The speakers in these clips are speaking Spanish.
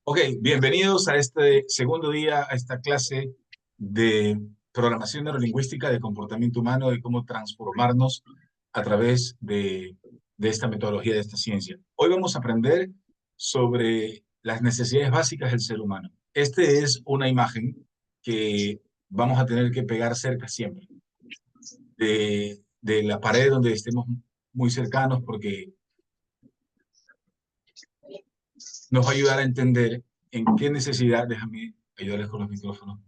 Ok, bienvenidos a este segundo día, a esta clase de programación neurolingüística de comportamiento humano, de cómo transformarnos a través de esta metodología, de esta ciencia. Hoy vamos a aprender sobre las necesidades básicas del ser humano. Este es una imagen que vamos a tener que pegar cerca siempre, de la pared donde estemos muy cercanos, porque nos va a ayudar a entender en qué necesidad, déjame ayudarles con los micrófonos.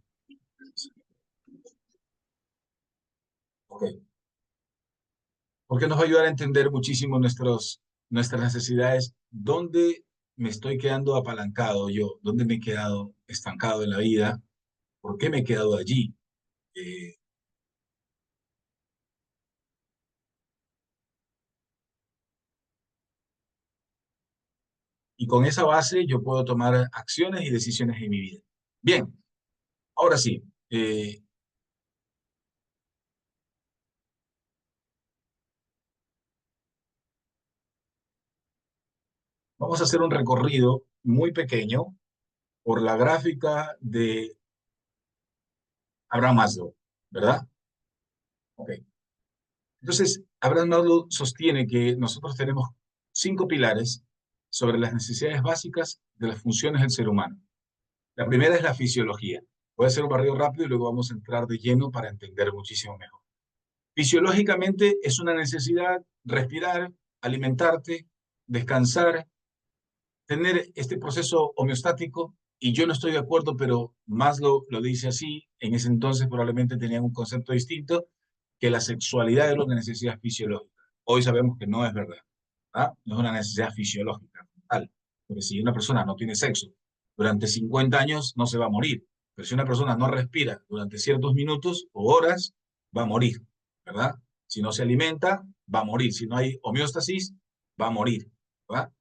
Ok. Porque nos va a ayudar a entender muchísimo nuestras necesidades, dónde me estoy quedando apalancado yo, dónde me he quedado estancado en la vida, por qué me he quedado allí. Eh, y con esa base yo puedo tomar acciones y decisiones en mi vida. Bien, ahora sí, vamos a hacer un recorrido muy pequeño por la gráfica de Abraham Maslow, ¿verdad? Ok. Entonces, Abraham Maslow sostiene que nosotros tenemos 5 pilares sobre las necesidades básicas de las funciones del ser humano. La primera es la fisiología. Voy a hacer un barrido rápido y luego vamos a entrar de lleno para entender muchísimo mejor. Fisiológicamente es una necesidad respirar, alimentarte, descansar, tener este proceso homeostático, y yo no estoy de acuerdo, pero Maslow lo dice así. En ese entonces probablemente tenían un concepto distinto, que la sexualidad era una necesidad fisiológica. Hoy sabemos que no es verdad. ¿Ah? No es una necesidad fisiológica, tal. Porque si una persona no tiene sexo durante 50 años, no se va a morir. Pero si una persona no respira durante ciertos minutos o horas, va a morir, ¿verdad? Si no se alimenta, va a morir. Si no hay homeostasis, va a morir, ¿verdad?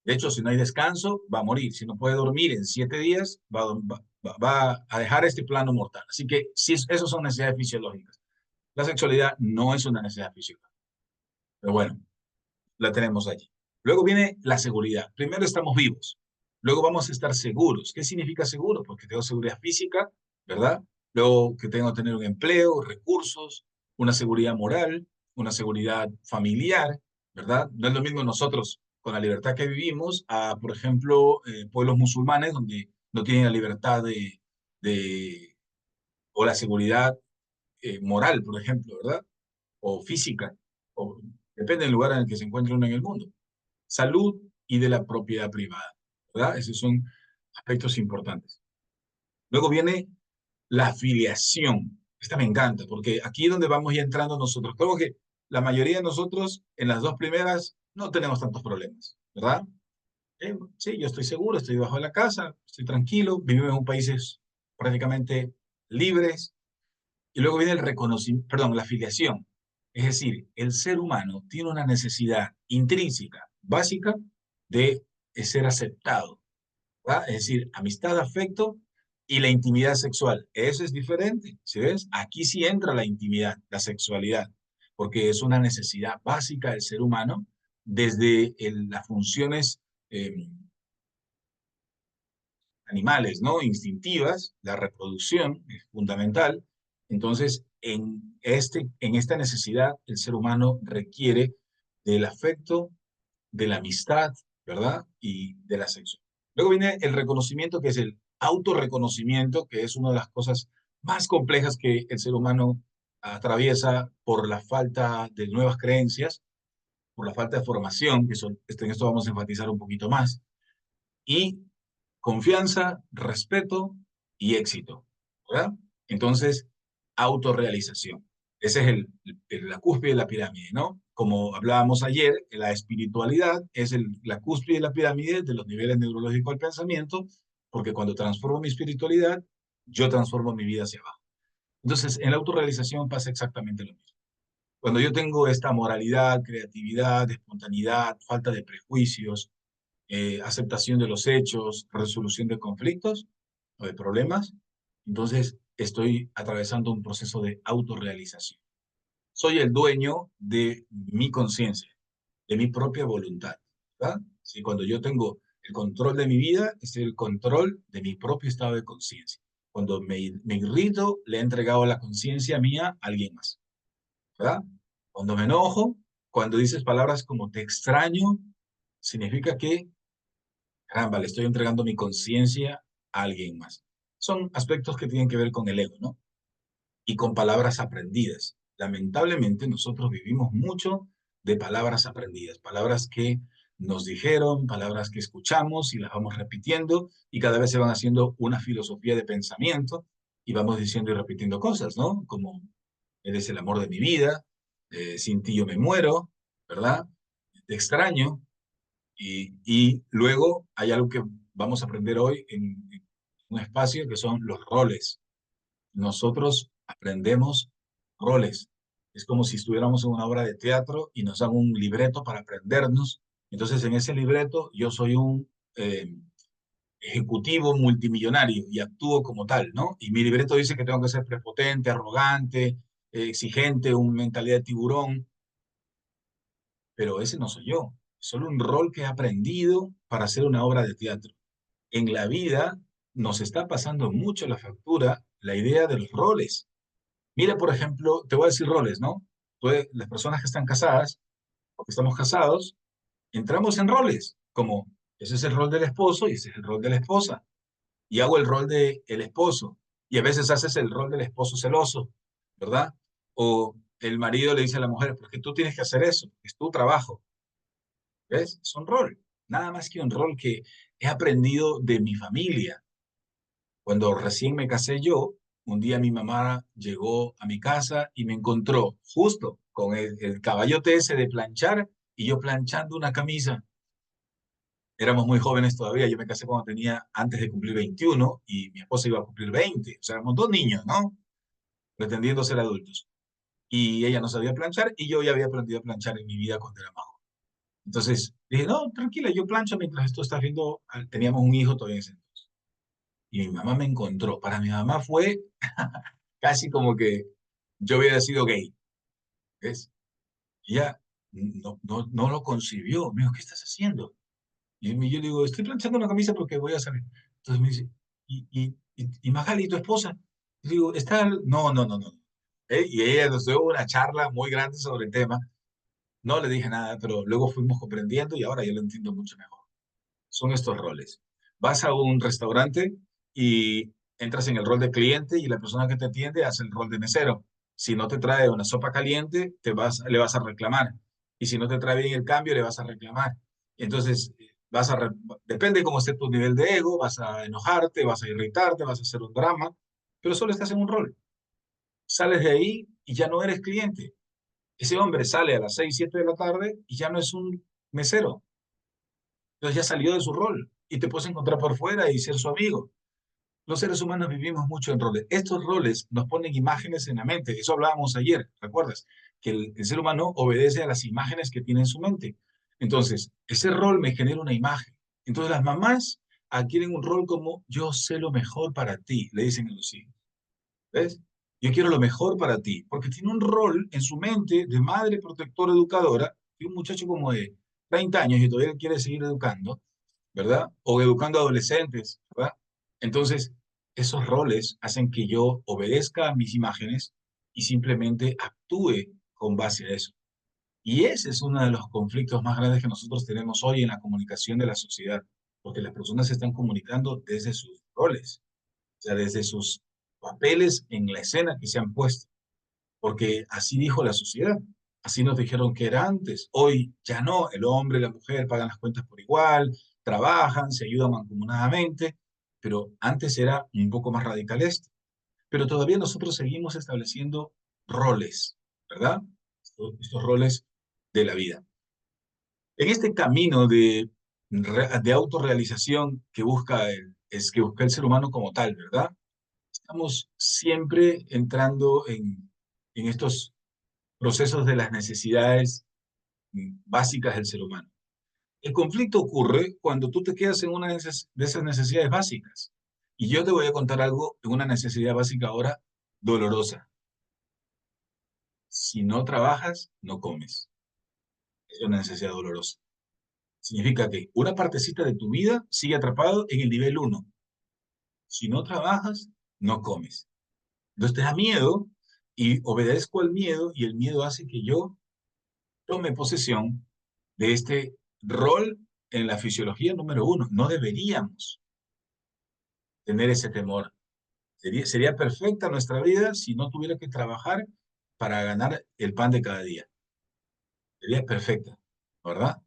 De hecho, si no hay descanso, va a morir. Si no puede dormir en 7 días, va a dejar este plano mortal. Así que sí, esos son necesidades fisiológicas. La sexualidad no es una necesidad física, pero bueno, la tenemos allí. Luego viene la seguridad. Primero estamos vivos. Luego vamos a estar seguros. ¿Qué significa seguro? Porque tengo seguridad física, ¿verdad? Luego que tengo que tener un empleo, recursos, una seguridad moral, una seguridad familiar, ¿verdad? No es lo mismo nosotros con la libertad que vivimos a, por ejemplo, pueblos musulmanes donde no tienen la libertad de o la seguridad moral, por ejemplo, ¿verdad? O física, o depende del lugar en el que se encuentre uno en el mundo. Salud y de la propiedad privada, ¿verdad? Esos son aspectos importantes. Luego viene la afiliación. Esta me encanta, porque aquí es donde vamos ya entrando nosotros. Creo que la mayoría de nosotros en las dos primeras no tenemos tantos problemas, ¿verdad? Sí, yo estoy seguro, estoy debajo de la casa, estoy tranquilo, vivimos en un países prácticamente libres. Y luego viene el reconocimiento, perdón, la afiliación. Es decir, el ser humano tiene una necesidad intrínseca, básica, de ser aceptado, ¿verdad? Es decir, amistad, afecto y la intimidad sexual. Eso es diferente, ¿sí ves? Aquí sí entra la intimidad, la sexualidad, porque es una necesidad básica del ser humano desde las funciones eh, animales, ¿no? Instintivas, la reproducción es fundamental. Entonces, en esta necesidad, el ser humano requiere del afecto, de la amistad, ¿verdad? Y de la sexo. Luego viene el reconocimiento, que es el autorreconocimiento, que es una de las cosas más complejas que el ser humano atraviesa por la falta de nuevas creencias, por la falta de formación, que en esto vamos a enfatizar un poquito más, y confianza, respeto y éxito, ¿verdad? Entonces, autorrealización. Esa es la cúspide de la pirámide, ¿no? Como hablábamos ayer, la espiritualidad es la cúspide de la pirámide de los niveles neurológicos del pensamiento, porque cuando transformo mi espiritualidad, yo transformo mi vida hacia abajo. Entonces, en la autorrealización pasa exactamente lo mismo. Cuando yo tengo esta moralidad, creatividad, espontaneidad, falta de prejuicios, aceptación de los hechos, resolución de conflictos o de problemas, entonces estoy atravesando un proceso de autorrealización. Soy el dueño de mi conciencia, de mi propia voluntad, ¿verdad? Sí, cuando yo tengo El control de mi vida es el control de mi propio estado de conciencia. Cuando me irrito, le he entregado la conciencia mía a alguien más, ¿verdad? Cuando me enojo, cuando dices palabras como te extraño, significa que, caramba, le estoy entregando mi conciencia a alguien más. Son aspectos que tienen que ver con el ego, ¿no? Y con palabras aprendidas. Lamentablemente nosotros vivimos mucho de palabras aprendidas, palabras que nos dijeron, palabras que escuchamos y las vamos repitiendo y cada vez se van haciendo una filosofía de pensamiento y vamos diciendo y repitiendo cosas, ¿no? Como eres el amor de mi vida, sin ti yo me muero, ¿verdad? Te extraño y luego hay algo que vamos a aprender hoy en un espacio que son los roles. Nosotros aprendemos roles. Es como si estuviéramos en una obra de teatro y nos dan un libreto para aprendernos. Entonces, en ese libreto yo soy un ejecutivo multimillonario y actúo como tal, ¿no? Y mi libreto dice que tengo que ser prepotente, arrogante, exigente, una mentalidad de tiburón, pero ese no soy yo. Es solo un rol que he aprendido para hacer una obra de teatro. En la vida nos está pasando mucho la factura la idea de los roles. Mira, por ejemplo, te voy a decir roles, ¿no? Las personas que están casadas, o que estamos casados, entramos en roles, como ese es el rol del esposo y ese es el rol de la esposa. Y hago el rol del esposo. Y a veces haces el rol del esposo celoso, ¿verdad? O el marido le dice a la mujer, porque tú tienes que hacer eso, es tu trabajo. ¿Ves? Es un rol. Nada más que un rol que he aprendido de mi familia. Cuando recién me casé yo, un día mi mamá llegó a mi casa y me encontró justo con el caballote ese de planchar y yo planchando una camisa. Éramos muy jóvenes todavía, yo me casé cuando tenía antes de cumplir 21 y mi esposa iba a cumplir 20. O sea, éramos dos niños, ¿no? Pretendiendo ser adultos. Y ella no sabía planchar y yo ya había aprendido a planchar en mi vida cuando era más joven. Entonces dije, no, tranquila, yo plancho mientras tú estás viendo, teníamos un hijo todavía en ese entonces. Y mi mamá me encontró. Para mi mamá fue casi como que yo hubiera sido gay, ¿ves? Y ella no lo concibió. Me dijo, ¿qué estás haciendo? Y yo le digo, estoy planchando una camisa porque voy a salir. Entonces me dice, ¿y Magali, tu esposa? Y digo, está... No. Y ella nos dio una charla muy grande sobre el tema. No le dije nada, pero luego fuimos comprendiendo y ahora ya lo entiendo mucho mejor. Son estos roles. Vas a un restaurante y entras en el rol de cliente y la persona que te atiende hace el rol de mesero. Si no te trae una sopa caliente, le vas a reclamar. Y si no te trae bien el cambio, le vas a reclamar. Entonces, depende cómo esté tu nivel de ego, vas a enojarte, vas a irritarte, vas a hacer un drama, pero solo estás en un rol. Sales de ahí y ya no eres cliente. Ese hombre sale a las 6 7 de la tarde y ya no es un mesero. Entonces ya salió de su rol y te puedes encontrar por fuera y ser su amigo. Los seres humanos vivimos mucho en roles. Estos roles nos ponen imágenes en la mente. Eso hablábamos ayer, ¿recuerdas? Que el ser humano obedece a las imágenes que tiene en su mente. Entonces, ese rol me genera una imagen. Entonces, las mamás adquieren un rol como yo sé lo mejor para ti, le dicen a los hijos. ¿Ves? Yo quiero lo mejor para ti, porque tiene un rol en su mente de madre protectora educadora, y un muchacho como de 30 años y todavía quiere seguir educando, ¿verdad? O educando a adolescentes, ¿verdad? Entonces, esos roles hacen que yo obedezca a mis imágenes y simplemente actúe con base a eso. Y ese es uno de los conflictos más grandes que nosotros tenemos hoy en la comunicación de la sociedad, porque las personas se están comunicando desde sus roles, o sea, desde sus papeles en la escena que se han puesto, porque así dijo la sociedad, así nos dijeron que era antes. Hoy ya no, el hombre y la mujer pagan las cuentas por igual, trabajan, se ayudan mancomunadamente, pero antes era un poco más radical esto. Pero todavía nosotros seguimos estableciendo roles, ¿verdad? Estos roles de la vida. En este camino de autorrealización que busca el ser humano como tal, ¿verdad? Estamos siempre entrando en estos procesos de las necesidades básicas del ser humano. El conflicto ocurre cuando tú te quedas en una de esas necesidades básicas. Y yo te voy a contar algo de una necesidad básica ahora dolorosa. Si no trabajas, no comes. Es una necesidad dolorosa. Significa que una partecita de tu vida sigue atrapado en el nivel uno. Si no trabajas, no comes. Entonces te da miedo y obedezco al miedo y el miedo hace que yo tome posesión de este rol en la fisiología número uno. No deberíamos tener ese temor. Sería perfecta nuestra vida si no tuviera que trabajar para ganar el pan de cada día. Sería perfecta, ¿verdad?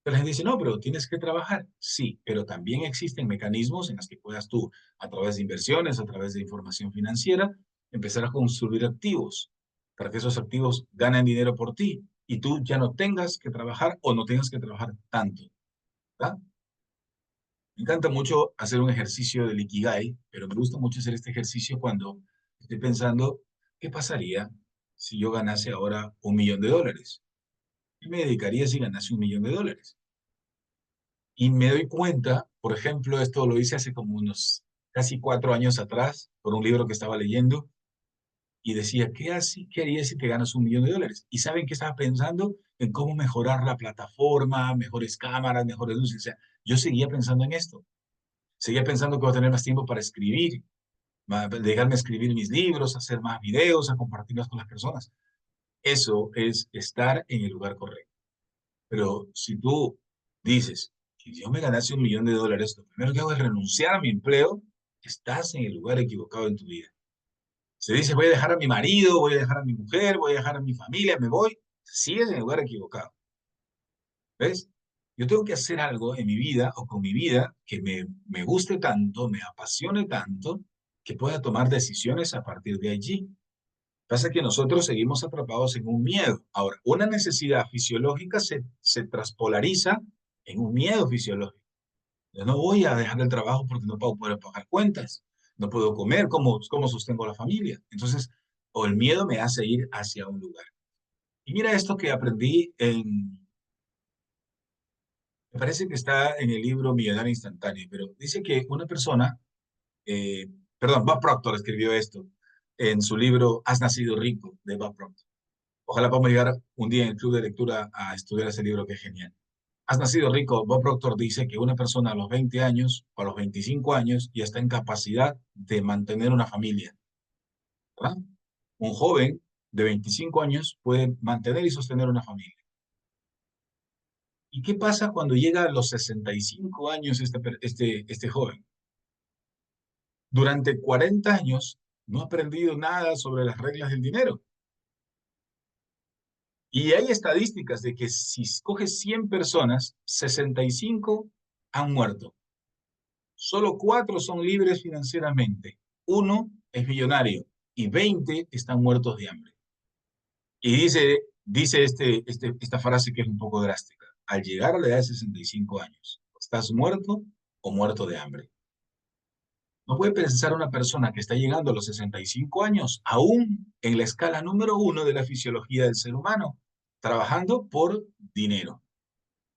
Pero la gente dice, no, pero tienes que trabajar. Sí, pero también existen mecanismos en los que puedas tú, a través de inversiones, a través de información financiera, empezar a construir activos para que esos activos ganen dinero por ti y tú ya no tengas que trabajar o no tengas que trabajar tanto, ¿verdad? Me encanta mucho hacer un ejercicio del Ikigai, pero me gusta mucho hacer este ejercicio cuando estoy pensando, ¿qué pasaría si yo ganase ahora $1.000.000? ¿Qué me dedicaría si ganase $1.000.000? Y me doy cuenta, por ejemplo, esto lo hice hace como unos casi 4 años atrás, por un libro que estaba leyendo, y decía, ¿qué harías si te ganas $1.000.000? ¿Y saben qué estaba pensando? En cómo mejorar la plataforma, mejores cámaras, mejores luces. O sea, yo seguía pensando en esto. Seguía pensando que voy a tener más tiempo para escribir, dejarme escribir mis libros, hacer más videos, a compartirlos con las personas. Eso es estar en el lugar correcto. Pero si tú dices que yo me ganase $1.000.000, lo primero que hago es renunciar a mi empleo, estás en el lugar equivocado en tu vida. Se dice, voy a dejar a mi marido, voy a dejar a mi mujer, voy a dejar a mi familia, me voy, sigues en el lugar equivocado. ¿Ves? Yo tengo que hacer algo en mi vida o con mi vida que me guste tanto, me apasione tanto, que pueda tomar decisiones a partir de allí. Pasa que nosotros seguimos atrapados en un miedo. Ahora, una necesidad fisiológica se traspolariza en un miedo fisiológico. Yo no voy a dejar el trabajo porque no puedo poder pagar cuentas, no puedo comer, ¿cómo sostengo a la familia? Entonces, o el miedo me hace ir hacia un lugar. Y mira esto que aprendí me parece que está en el libro Millonario Instantáneo, pero dice que una persona, eh, perdón, Bob Proctor escribió esto en su libro Has nacido rico, de Bob Proctor. Ojalá podamos llegar un día en el club de lectura a estudiar ese libro que es genial. Has nacido rico. Bob Proctor dice que una persona a los 20 años o a los 25 años ya está en capacidad de mantener una familia, ¿verdad? Un joven de 25 años puede mantener y sostener una familia. ¿Y qué pasa cuando llega a los 65 años este joven? Durante 40 años no ha aprendido nada sobre las reglas del dinero. Y hay estadísticas de que si escoges 100 personas, 65 han muerto. Solo 4 son libres financieramente. Uno es millonario y 20 están muertos de hambre. Y dice esta frase que es un poco drástica. Al llegar a la edad de 65 años, estás muerto o muerto de hambre. No puede pensar una persona que está llegando a los 65 años, aún en la escala número uno de la fisiología del ser humano, trabajando por dinero.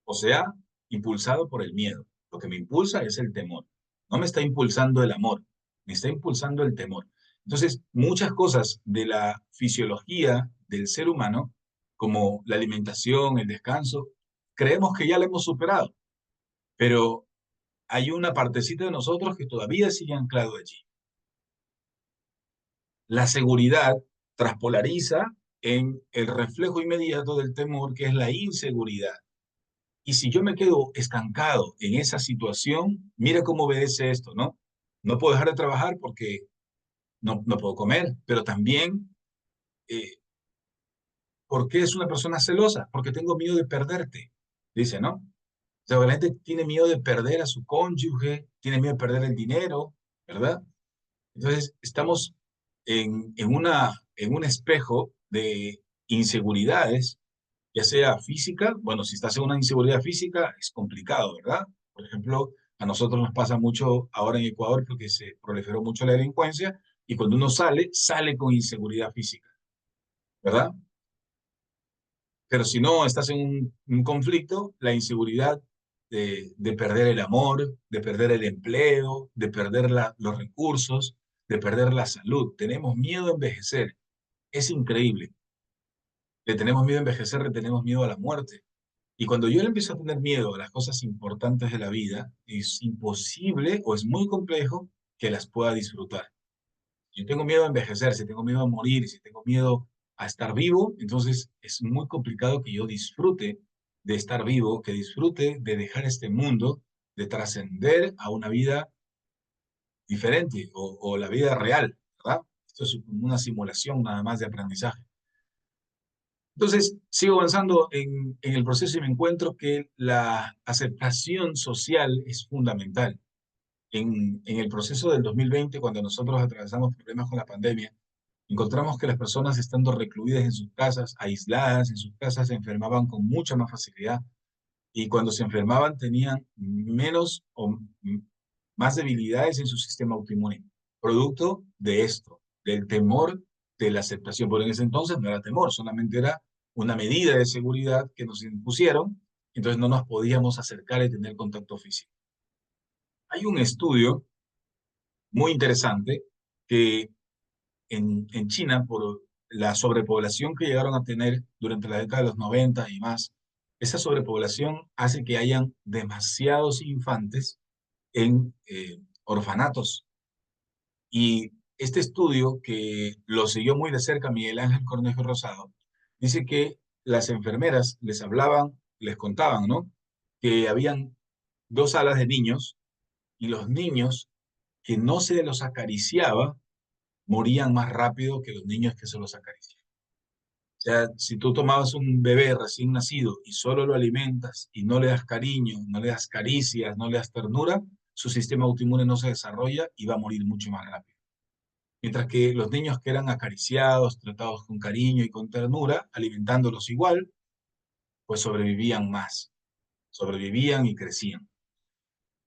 O sea, impulsado por el miedo. Lo que me impulsa es el temor. No me está impulsando el amor, me está impulsando el temor. Entonces, muchas cosas de la fisiología del ser humano, como la alimentación, el descanso, creemos que ya la hemos superado, pero hay una partecita de nosotros que todavía sigue anclado allí. La seguridad traspolariza en el reflejo inmediato del temor, que es la inseguridad. Y si yo me quedo estancado en esa situación, mira cómo obedece esto, ¿no? No puedo dejar de trabajar porque no puedo comer, pero también, eh, ¿por qué es una persona celosa? Porque tengo miedo de perderte, dice, ¿no? O sea, la gente tiene miedo de perder a su cónyuge, tiene miedo de perder el dinero, ¿verdad? Entonces, estamos en un espejo de inseguridades, ya sea física, bueno, si estás en una inseguridad física es complicado, ¿verdad? Por ejemplo, a nosotros nos pasa mucho ahora en Ecuador porque se proliferó mucho la delincuencia y cuando uno sale con inseguridad física, ¿verdad? Pero si no estás en un conflicto, la inseguridad de perder el amor, de perder el empleo, de perder los recursos, de perder la salud. Tenemos miedo a envejecer. Es increíble. Le tenemos miedo a envejecer, le tenemos miedo a la muerte. Y cuando yo le empiezo a tener miedo a las cosas importantes de la vida, es imposible o es muy complejo que las pueda disfrutar. Yo tengo miedo a envejecer, si tengo miedo a morir, si tengo miedo a estar vivo, entonces es muy complicado que yo disfrute de estar vivo, que disfrute de dejar este mundo, de trascender a una vida diferente o la vida real, ¿verdad? Esto es como una simulación nada más de aprendizaje. Entonces, sigo avanzando en el proceso y me encuentro que la aceptación social es fundamental. En el proceso del 2020, cuando nosotros atravesamos problemas con la pandemia, encontramos que las personas estando recluidas en sus casas, aisladas en sus casas, se enfermaban con mucha más facilidad y cuando se enfermaban tenían menos o más debilidades en su sistema autoinmune, producto de esto, del temor de la aceptación. Porque en ese entonces no era temor, solamente era una medida de seguridad que nos impusieron, entonces no nos podíamos acercar y tener contacto físico. Hay un estudio muy interesante que en China, por la sobrepoblación que llegaron a tener durante la década de los 90 y más, esa sobrepoblación hace que hayan demasiados infantes en orfanatos. Y este estudio, que lo siguió muy de cerca Miguel Ángel Cornejo Rosado, dice que las enfermeras les hablaban, les contaban, ¿no? Que habían dos salas de niños y los niños que no se los acariciaba morían más rápido que los niños que se los acariciaban. O sea, si tú tomabas un bebé recién nacido y solo lo alimentas y no le das cariño, no le das caricias, no le das ternura, su sistema autoinmune no se desarrolla y va a morir mucho más rápido. Mientras que los niños que eran acariciados, tratados con cariño y con ternura, alimentándolos igual, pues sobrevivían más, sobrevivían y crecían.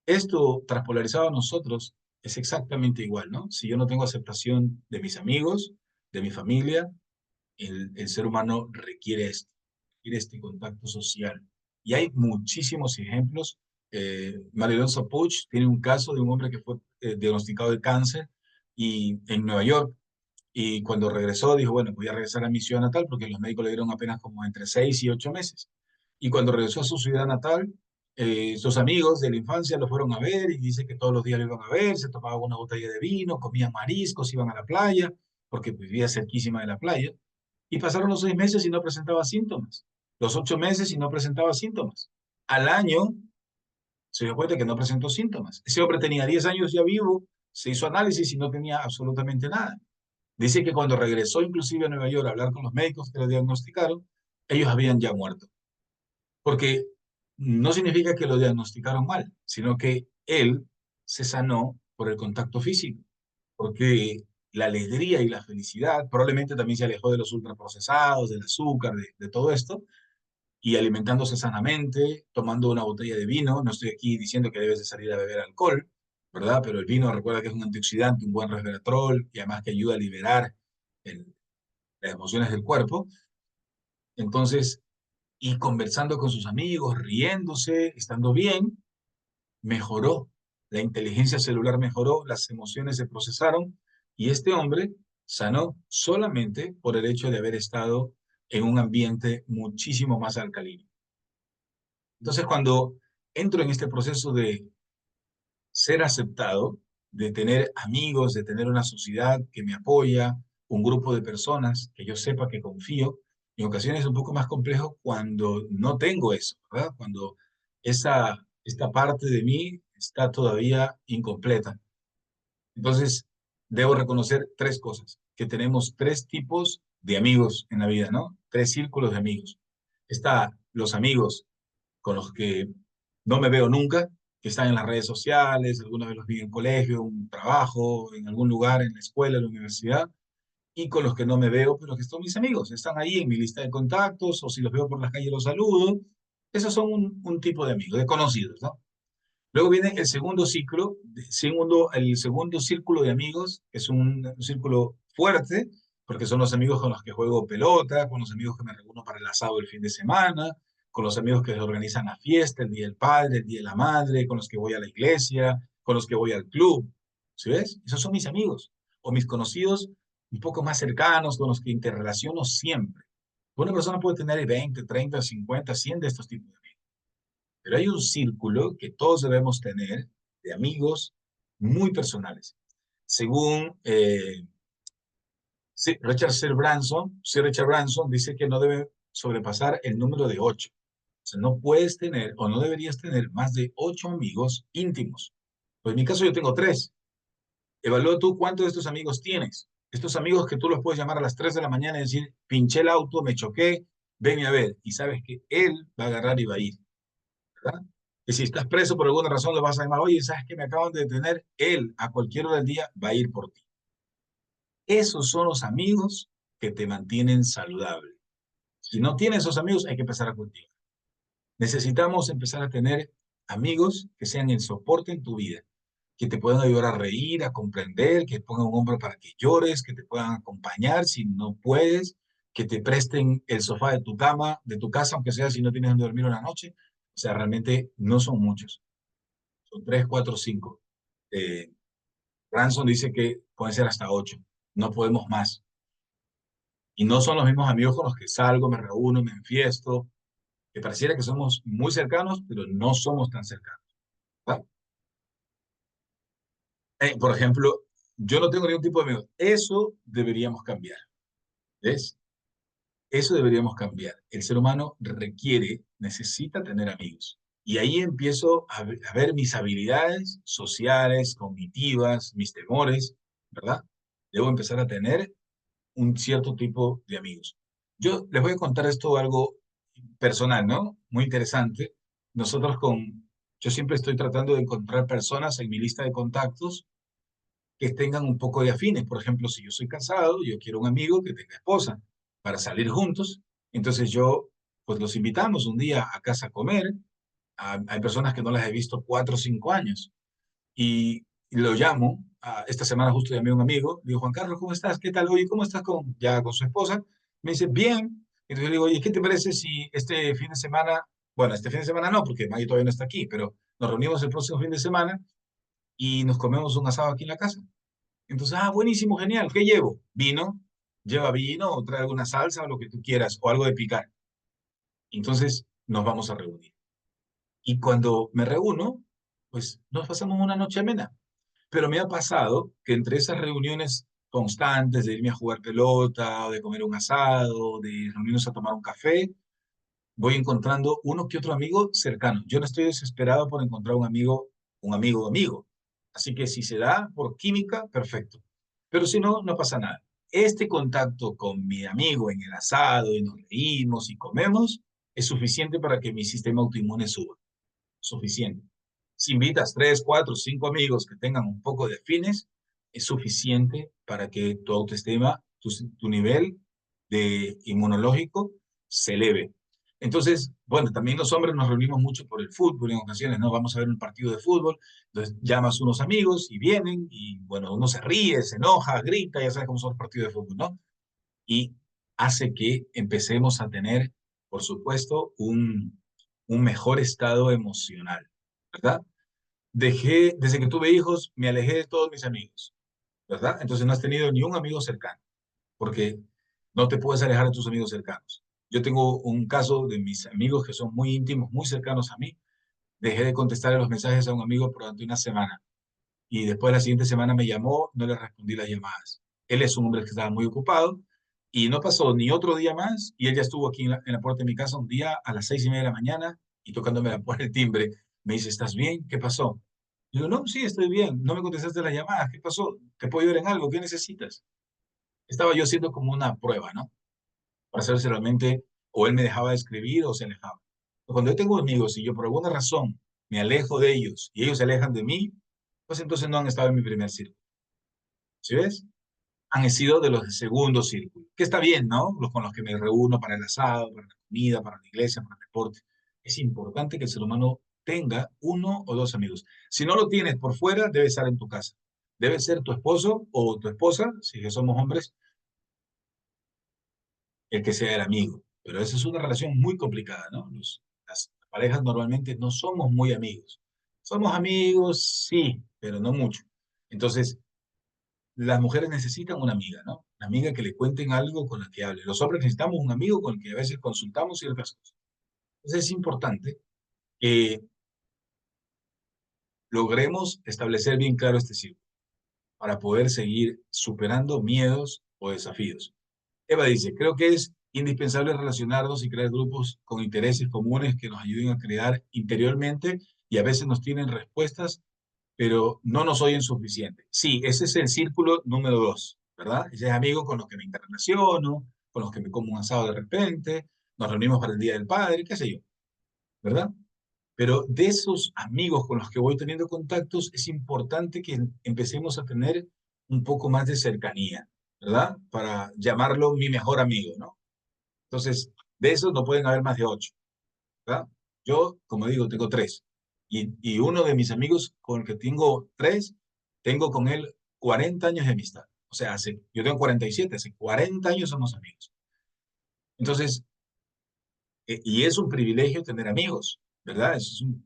Esto traspolarizado a nosotros es exactamente igual, ¿no? Si yo no tengo aceptación de mis amigos, de mi familia, el ser humano requiere este contacto social. Y hay muchísimos ejemplos. Mario Alonso Puig tiene un caso de un hombre que fue diagnosticado de cáncer y en Nueva York, y cuando regresó dijo, bueno, voy a regresar a mi ciudad natal porque los médicos le dieron apenas como entre 6 y 8 meses. Y cuando regresó a su ciudad natal, sus amigos de la infancia lo fueron a ver y dice que todos los días lo iban a ver, se tomaban una botella de vino, comían mariscos, iban a la playa, porque vivía cerquísima de la playa. Y pasaron los 6 meses y no presentaba síntomas. Los 8 meses y no presentaba síntomas. Al año se dio cuenta que no presentó síntomas. Ese hombre tenía 10 años ya vivo, se hizo análisis y no tenía absolutamente nada. Dice que cuando regresó inclusive a Nueva York a hablar con los médicos que lo diagnosticaron, ellos habían ya muerto. Porque no significa que lo diagnosticaron mal, sino que él se sanó por el contacto físico. Porque la alegría y la felicidad probablemente también se alejó de los ultraprocesados, del azúcar, de todo esto, y alimentándose sanamente, tomando una botella de vino. No estoy aquí diciendo que debes de salir a beber alcohol, ¿verdad? Pero el vino recuerda que es un antioxidante, un buen resveratrol, y además que ayuda a liberar el, las emociones del cuerpo. Entonces, y conversando con sus amigos, riéndose, estando bien, mejoró. La inteligencia celular mejoró, las emociones se procesaron y este hombre sanó solamente por el hecho de haber estado en un ambiente muchísimo más alcalino. Entonces, cuando entro en este proceso de ser aceptado, de tener amigos, de tener una sociedad que me apoya, un grupo de personas que yo sepa que confío, en ocasiones es un poco más complejo cuando no tengo eso, ¿verdad? Cuando esta parte de mí está todavía incompleta. Entonces, debo reconocer tres cosas, que tenemos tres tipos de amigos en la vida, ¿no? Tres círculos de amigos. Está los amigos con los que no me veo nunca, que están en las redes sociales, alguna vez los vi en colegio, un trabajo, en algún lugar, en la escuela, en la universidad, y con los que no me veo, pero que son mis amigos, están ahí en mi lista de contactos, o si los veo por la calle los saludo. Esos son un tipo de amigos, de conocidos, ¿no? Luego viene el segundo ciclo, el segundo círculo de amigos, que es un círculo fuerte, porque son los amigos con los que juego pelota, con los amigos que me reúno para el asado el fin de semana, con los amigos que organizan la fiesta, el Día del Padre, el Día de la Madre, con los que voy a la iglesia, con los que voy al club. ¿Sí ves? Esos son mis amigos, o mis conocidos un poco más cercanos, con los que interrelaciono siempre. Una persona puede tener 20, 30, 50, 100 de estos tipos de amigos, pero hay un círculo que todos debemos tener de amigos muy personales. Según sí, Richard Branson dice que no debe sobrepasar el número de 8. O sea, no puedes tener o no deberías tener más de 8 amigos íntimos. Pues en mi caso yo tengo 3. Evalúa tú cuántos de estos amigos tienes. Estos amigos que tú los puedes llamar a las 3 de la mañana y decir, pinché el auto, me choqué, venme a ver. Y sabes que él va a agarrar y va a ir, ¿verdad? Y si estás preso por alguna razón, le vas a llamar, oye, ¿sabes que me acaban de detener? Él, a cualquier hora del día, va a ir por ti. Esos son los amigos que te mantienen saludable. Si no tienes esos amigos, hay que empezar a cultivar. Necesitamos empezar a tener amigos que sean el soporte en tu vida, que te puedan ayudar a reír, a comprender, que pongan un hombro para que llores, que te puedan acompañar si no puedes, que te presten el sofá de tu cama, de tu casa, aunque sea si no tienes donde dormir una noche. O sea, realmente no son muchos, son 3, 4, 5. Eh, Ransom dice que pueden ser hasta 8, no podemos más. Y no son los mismos amigos con los que salgo, me reúno, me enfiesto, que pareciera que somos muy cercanos, pero no somos tan cercanos, ¿va? Por ejemplo, yo no tengo ningún tipo de amigos. Eso deberíamos cambiar, ¿ves? Eso deberíamos cambiar. El ser humano requiere, necesita tener amigos. Y ahí empiezo a ver mis habilidades sociales, cognitivas, mis temores, ¿verdad? Debo empezar a tener un cierto tipo de amigos. Yo les voy a contar esto algo personal, ¿no? Muy interesante. Nosotros yo siempre estoy tratando de encontrar personas en mi lista de contactos que tengan un poco de afines. Por ejemplo, si yo soy casado, yo quiero un amigo que tenga esposa para salir juntos. Entonces pues los invitamos un día a casa a comer. Hay personas que no las he visto 4 o 5 años y lo llamo. Esta semana justo llamé a un amigo. Le digo, Juan Carlos, ¿cómo estás? ¿Qué tal? Oye, ¿cómo estás ya con su esposa? Me dice, bien. Entonces le digo, oye, ¿qué te parece si este fin de semana, bueno, este fin de semana no, porque Maggie todavía no está aquí, pero nos reunimos el próximo fin de semana y nos comemos un asado aquí en la casa? Entonces, buenísimo, genial. ¿Qué llevo? Vino, lleva vino o trae alguna salsa o lo que tú quieras o algo de picar. Entonces, nos vamos a reunir. Y cuando me reúno, pues nos pasamos una noche amena. Pero me ha pasado que entre esas reuniones constantes de irme a jugar pelota, o de comer un asado, de reunirnos a tomar un café, voy encontrando uno que otro amigo cercano. Yo no estoy desesperado por encontrar un amigo amigo. Así que si se da por química, perfecto. Pero si no, no pasa nada. Este contacto con mi amigo en el asado y nos reímos y comemos es suficiente para que mi sistema autoinmune suba. Suficiente. Si invitas 3, 4, 5 amigos que tengan un poco de afines, es suficiente para que tu autoestima, tu nivel de inmunológico se eleve. Entonces, bueno, también los hombres nos reunimos mucho por el fútbol en ocasiones, ¿no? Vamos a ver un partido de fútbol, entonces llamas unos amigos y vienen y, bueno, uno se ríe, se enoja, grita, ya sabes cómo son los partidos de fútbol, ¿no? Y hace que empecemos a tener, por supuesto, un mejor estado emocional, ¿verdad? Desde que tuve hijos, me alejé de todos mis amigos, ¿verdad? Entonces no has tenido ni un amigo cercano, porque no te puedes alejar de tus amigos cercanos. Yo tengo un caso de mis amigos que son muy íntimos, muy cercanos a mí. Dejé de contestarle los mensajes a un amigo durante una semana y después la siguiente semana me llamó, no le respondí las llamadas. Él es un hombre que estaba muy ocupado y no pasó ni otro día más y él ya estuvo aquí en la puerta de mi casa un día a las 6:30 de la mañana y tocándome la puerta el timbre. Me dice, ¿estás bien? ¿Qué pasó? Y yo, no, sí, estoy bien. No me contestaste las llamadas. ¿Qué pasó? ¿Te puedo ayudar en algo? ¿Qué necesitas? Estaba yo haciendo como una prueba, ¿no? Para saber si realmente o él me dejaba de escribir o se alejaba. Cuando yo tengo amigos y yo por alguna razón me alejo de ellos y ellos se alejan de mí, pues entonces no han estado en mi primer círculo. ¿Sí ves? Han sido de los de segundo círculo, que está bien, ¿no? Los con los que me reúno para el asado, para la comida, para la iglesia, para el deporte. Es importante que el ser humano tenga 1 o 2 amigos. Si no lo tienes por fuera, debe estar en tu casa. Debe ser tu esposo o tu esposa, si que somos hombres, el que sea el amigo. Pero esa es una relación muy complicada, ¿no? Las parejas normalmente no somos muy amigos. Somos amigos, sí, pero no mucho. Entonces, las mujeres necesitan una amiga, ¿no? Una amiga que le cuenten algo con la que hable. Los hombres necesitamos un amigo con el que a veces consultamos ciertas cosas. Entonces es importante que logremos establecer bien claro este círculo para poder seguir superando miedos o desafíos. Eva dice, creo que es indispensable relacionarnos y crear grupos con intereses comunes que nos ayuden a crear interiormente y a veces nos tienen respuestas, pero no nos oyen suficiente. Sí, ese es el círculo número 2, ¿verdad? Ese es amigo con los que me interrelaciono, con los que me como un asado de repente, nos reunimos para el Día del Padre, qué sé yo, ¿verdad? Pero de esos amigos con los que voy teniendo contactos, es importante que empecemos a tener un poco más de cercanía, ¿verdad? Para llamarlo mi mejor amigo, ¿no? Entonces, de esos no pueden haber más de 8, ¿verdad? Yo, como digo, tengo 3. Y uno de mis amigos con el que tengo 3, tengo con él 40 años de amistad. O sea, yo tengo 47, hace 40 años somos amigos. Entonces, y es un privilegio tener amigos, ¿verdad?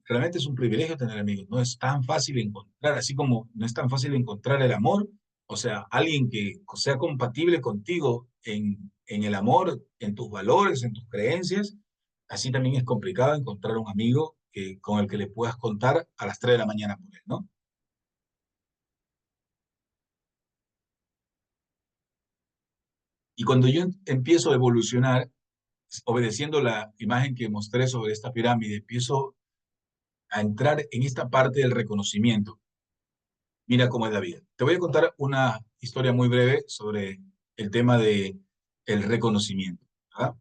Realmente es un privilegio tener amigos. No es tan fácil encontrar, así como no es tan fácil encontrar el amor, o sea, alguien que sea compatible contigo en el amor, en tus valores, en tus creencias, así también es complicado encontrar un amigo con el que le puedas contar a las 3 de la mañana por él, ¿no? Y cuando yo empiezo a evolucionar, obedeciendo la imagen que mostré sobre esta pirámide, empiezo a entrar en esta parte del reconocimiento. Mira cómo es la vida. Te voy a contar una historia muy breve sobre el tema de el reconocimiento, ¿verdad?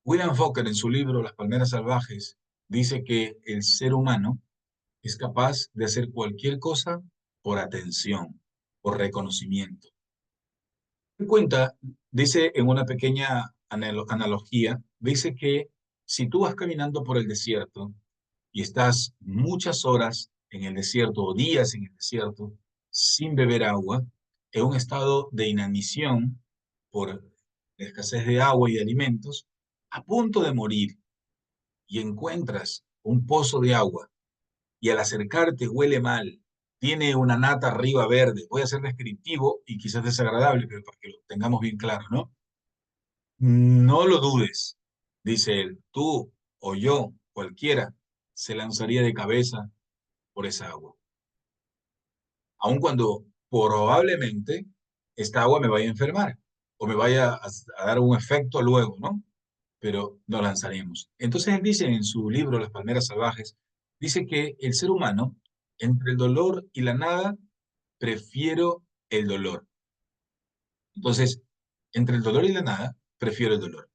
William Faulkner en su libro Las palmeras salvajes dice que el ser humano es capaz de hacer cualquier cosa por atención, por reconocimiento. Cuenta, dice en una pequeña analogía, dice que si tú vas caminando por el desierto y estás muchas horas en el desierto o días en el desierto sin beber agua, en un estado de inanición por la escasez de agua y de alimentos, a punto de morir, y encuentras un pozo de agua y al acercarte huele mal, tiene una nata arriba verde, voy a ser descriptivo y quizás desagradable, pero para que lo tengamos bien claro, ¿no? No lo dudes, dice él, tú o yo, cualquiera, se lanzaría de cabeza por esa agua. Aun cuando probablemente esta agua me vaya a enfermar o me vaya a dar un efecto luego, ¿no? Pero nos lanzaremos. Entonces él dice en su libro Las palmeras salvajes, dice que el ser humano, entre el dolor y la nada, prefiero el dolor. Entonces, entre el dolor y la nada, prefiero el dolor.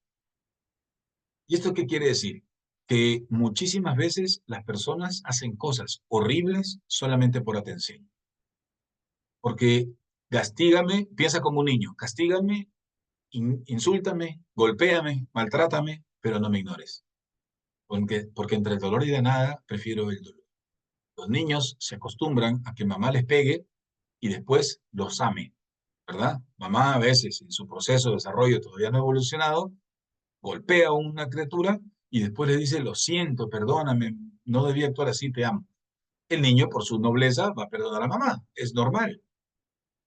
¿Y esto qué quiere decir? Que muchísimas veces las personas hacen cosas horribles solamente por atención. Porque castígame, piensa como un niño, castígame, insúltame, golpéame, maltrátame, pero no me ignores. Porque entre el dolor y la nada, prefiero el dolor. Los niños se acostumbran a que mamá les pegue y después los ame, ¿verdad? Mamá a veces en su proceso de desarrollo todavía no evolucionado, golpea a una criatura y después le dice, lo siento, perdóname, no debía actuar así, te amo. El niño, por su nobleza, va a perdonar a mamá, es normal.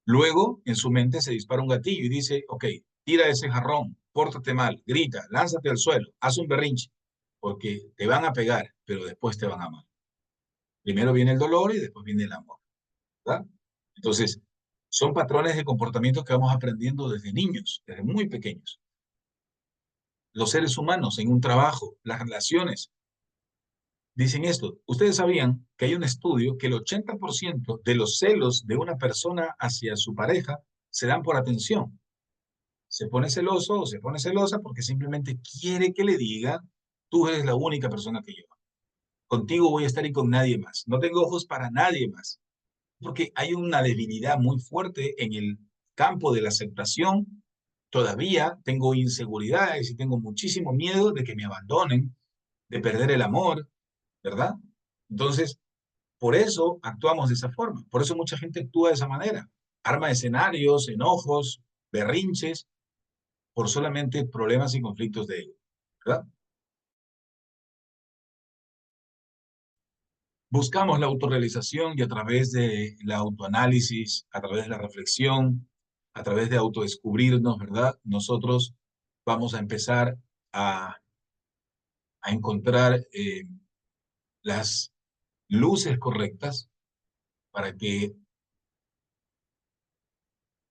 Luego, en su mente se dispara un gatillo y dice, ok, tira ese jarrón, pórtate mal, grita, lánzate al suelo, haz un berrinche, porque te van a pegar, pero después te van a amar. Primero viene el dolor y después viene el amor, ¿verdad? Entonces, son patrones de comportamiento que vamos aprendiendo desde niños, desde muy pequeños. Los seres humanos en un trabajo, las relaciones, dicen esto. Ustedes sabían que hay un estudio que el 80% de los celos de una persona hacia su pareja se dan por atención. Se pone celoso o se pone celosa porque simplemente quiere que le diga, tú eres la única persona que yo amo. Contigo voy a estar y con nadie más. No tengo ojos para nadie más. Porque hay una debilidad muy fuerte en el campo de la aceptación. Todavía tengo inseguridades y tengo muchísimo miedo de que me abandonen, de perder el amor, ¿verdad? Entonces, por eso actuamos de esa forma. Por eso mucha gente actúa de esa manera. Arma escenarios, enojos, berrinches, por solamente problemas y conflictos de ego, ¿verdad? Buscamos la autorrealización y a través de la autoanálisis, a través de la reflexión, a través de autodescubrirnos, ¿verdad? Nosotros vamos a empezar a, a encontrar las luces correctas para que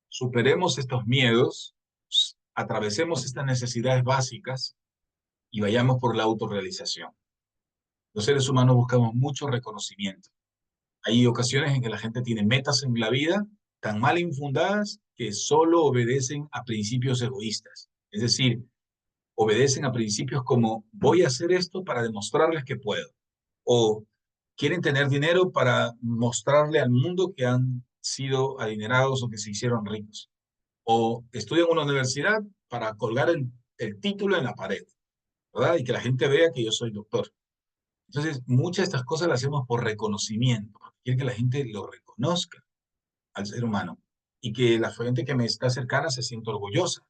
superemos estos miedos, atravesemos estas necesidades básicas y vayamos por la autorrealización. Los seres humanos buscamos mucho reconocimiento. Hay ocasiones en que la gente tiene metas en la vida tan mal infundadas que solo obedecen a principios egoístas. Es decir, obedecen a principios como voy a hacer esto para demostrarles que puedo. O quieren tener dinero para mostrarle al mundo que han sido adinerados o que se hicieron ricos. O estudian en una universidad para colgar el título en la pared, ¿verdad? Y que la gente vea que yo soy doctor. Entonces, muchas de estas cosas las hacemos por reconocimiento, porque quieren que la gente lo reconozca al ser humano y que la gente que me está cercana se sienta orgullosa.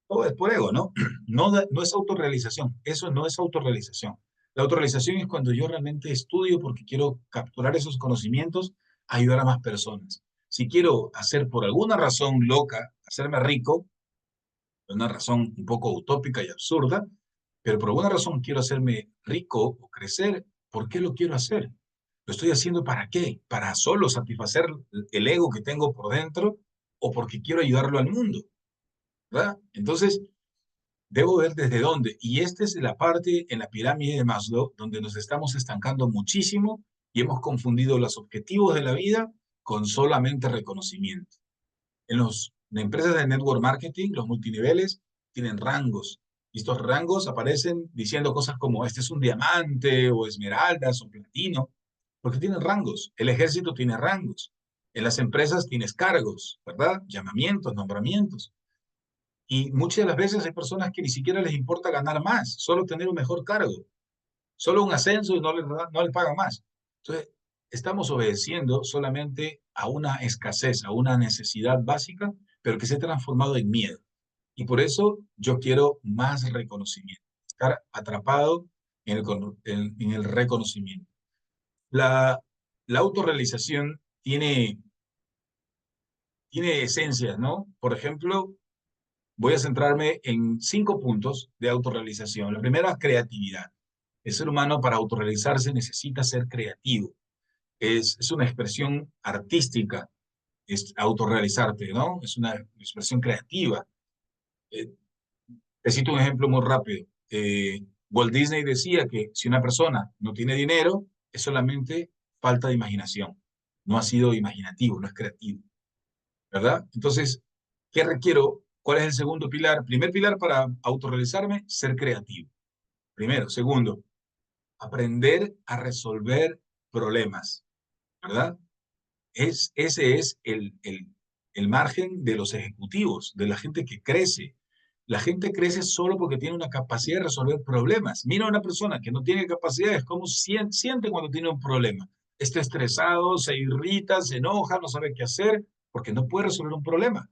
Todo es por ego, ¿no? No, no es autorrealización, eso no es autorrealización. La autorrealización es cuando yo realmente estudio porque quiero capturar esos conocimientos, ayudar a más personas. Si quiero hacer por alguna razón loca, hacerme rico, una razón un poco utópica y absurda, pero por alguna razón quiero hacerme rico o crecer, ¿por qué lo quiero hacer? ¿Lo estoy haciendo para qué? ¿Para solo satisfacer el ego que tengo por dentro o porque quiero ayudarlo al mundo? ¿Verdad? Entonces, debo ver desde dónde. Y esta es la parte en la pirámide de Maslow donde nos estamos estancando muchísimo y hemos confundido los objetivos de la vida con solamente reconocimiento. En las empresas de network marketing, los multiniveles tienen rangos. Y estos rangos aparecen diciendo cosas como este es un diamante o esmeraldas o platino, porque tienen rangos. El ejército tiene rangos. En las empresas tienes cargos, ¿verdad? Llamamientos, nombramientos. Y muchas de las veces hay personas que ni siquiera les importa ganar más, solo tener un mejor cargo, solo un ascenso y no les pagan más. Entonces, estamos obedeciendo solamente a una escasez, a una necesidad básica, pero que se ha transformado en miedo. Y por eso yo quiero más reconocimiento, estar atrapado en el reconocimiento. La, la autorrealización tiene esencias, ¿no? Por ejemplo, voy a centrarme en 5 puntos de autorrealización. La primera, creatividad. El ser humano para autorrealizarse necesita ser creativo. Es una expresión artística, es autorrealizarte, ¿no? Es una expresión creativa. Eh, Te cito un ejemplo muy rápido. Walt Disney decía que si una persona no tiene dinero, es solamente falta de imaginación. No ha sido imaginativo, no es creativo, ¿verdad? Entonces, ¿qué requiero? ¿Cuál es el segundo pilar? Primer pilar para autorrealizarme, ser creativo. Primero. Segundo, aprender a resolver problemas, ¿verdad? Ese es el margen de los ejecutivos, de la gente que crece. La gente crece solo porque tiene una capacidad de resolver problemas. Mira a una persona que no tiene capacidades, ¿cómo siente cuando tiene un problema? Está estresado, se irrita, se enoja, no sabe qué hacer, porque no puede resolver un problema.